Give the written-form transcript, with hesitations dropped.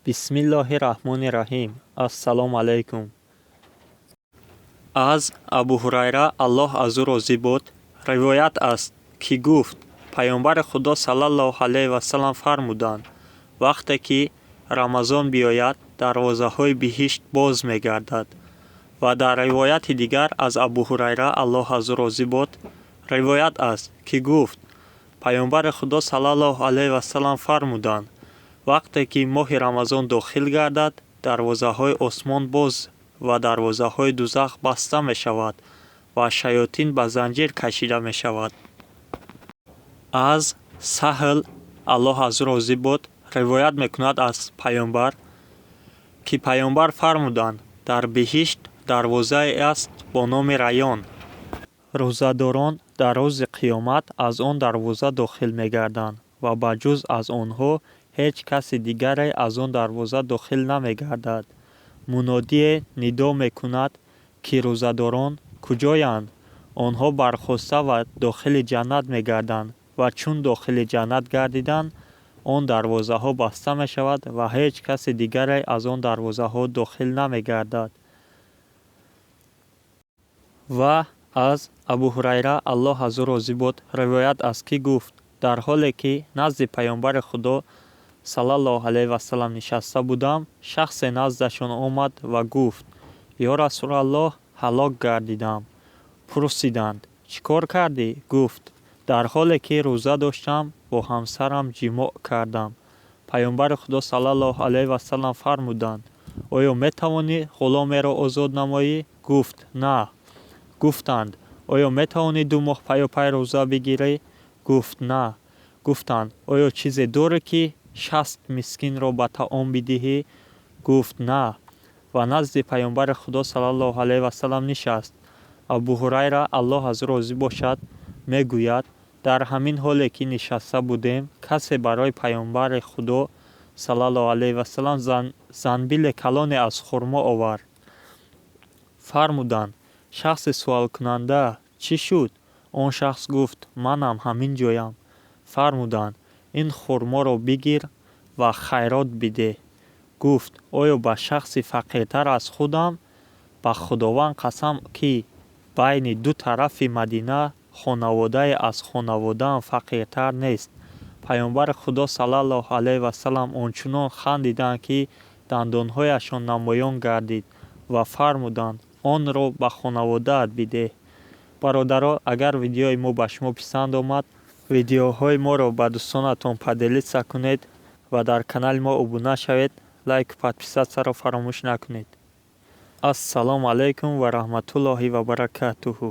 Бисмиллоҳи раҳмони раҳим. Ассалому алайкум. Аз Абу Ҳурайра Аллоҳ аз ӯ розӣ буд ривоят аст, ки гуфт: Паёмбари Худо саллаллоҳу алайҳи ва саллам фармуданд: вақте ки Рамазон биёяд, дарвозаҳои биҳишт боз мегардад. Ва дар ривояти дигар аз Абу Ҳурайра Аллоҳ аз ӯ розӣ буд ривоят аст, ки гуфт: Паёмбари Худо саллаллоҳу алайҳи ва саллам фармуданд: вақте ки моҳи Рамазон дохил гардад, дарвозаҳои осмон боз ва дарвозаҳои дузах баста мешавад ва шаётин ба занҷир кашида мешавад. Аз Саҳл Аллоҳ аз ӯ розӣ буд ривоят мекунад аз паёмбар, ки паёмбар фармуданд: дар биҳишт дарвозае аст бо номи Райён. Рӯзадорон дар рӯзи қиёмат аз он дарвоза дохил мегарданд ва ба ҷуз аз онҳо ҳеҷ каси дигаре аз он дарвоза дохил намегардад. Мунодие нидо мекунад, ки рӯзадорон куҷоянд? Онҳо бархоста ва дохили ҷаннат мегарданд ва чун дохили ҷаннат гардиданд, он дарвозаҳо баста мешавад ва ҳеҷ каси дигаре аз он дарвозаҳо дохил намегардад. Ва аз Абу Ҳурайра Аллоҳ аз ӯ розӣ буд ривоят аст, ки гуфт: дар ҳоле ки назди паёмбари Худо саллаллоҳу алайҳи ва саллам нишаста будам, шахсе наздашон омад ва гуфт: ё Расулаллоҳ, ҳалок гардидам. Пурсиданд: чӣ кор кардӣ? Гуфт: дар ҳоле ки рӯза доштам, бо ҳамсарам ҷимоъ кардам. Паёмбари Худо саллаллоҳу алайҳи ва саллам фармуданд: оё метавонӣ ғуломеро озод намоӣ? Гуфт: на. Гуфтанд: оё метавонӣ 2 моҳ паёпай рӯза бигирӣ? Гуфт: на. Гуфтанд: оё чизе дорӣ, ки 60 мискинро ба таом бидиҳӣ? Гуфт: на. Ва назди паёмбари Худо саллаллоҳу алайҳи ва саллам нишаст. Абу Ҳурайра Аллоҳ аз ӯ розӣ бошад мегӯяд: дар ҳамин ҳоле ки нишаста будем, касе барои паёмбари Худо саллаллоҳу алайҳи ва саллам занбили калоне аз хурмо овард. Фармуданд: шахси суолкунанда, чӣ шуд? Он шахс гуфт: манам ҳамин ҷоям. Фармуданд: ин хурморо бигир ва хайрот бидеҳ. Гуфт: оё ба шахси фақиртар аз худам? Ба Худованд қасам, ки байни ду тарафи Мадина хонаводае аз хонаводаам фақиртар нест. Паёмбари Худо саллаллоҳу алайҳи ва саллам ончунон хандиданд, ки дандонҳояшон намоён гардид ва фармуданд: онро ба хонаводаат бидеҳ. Бародаро, агар видеои мо ба шумо писанд омад, видеоҳои моро ба дӯстонатон паделиса кунед ва дар канали мо обуна шавед. Лайку подписатсияро фаромӯш накунед. Ассалому алайкум ва раҳматуллоҳи ва баракатуҳу.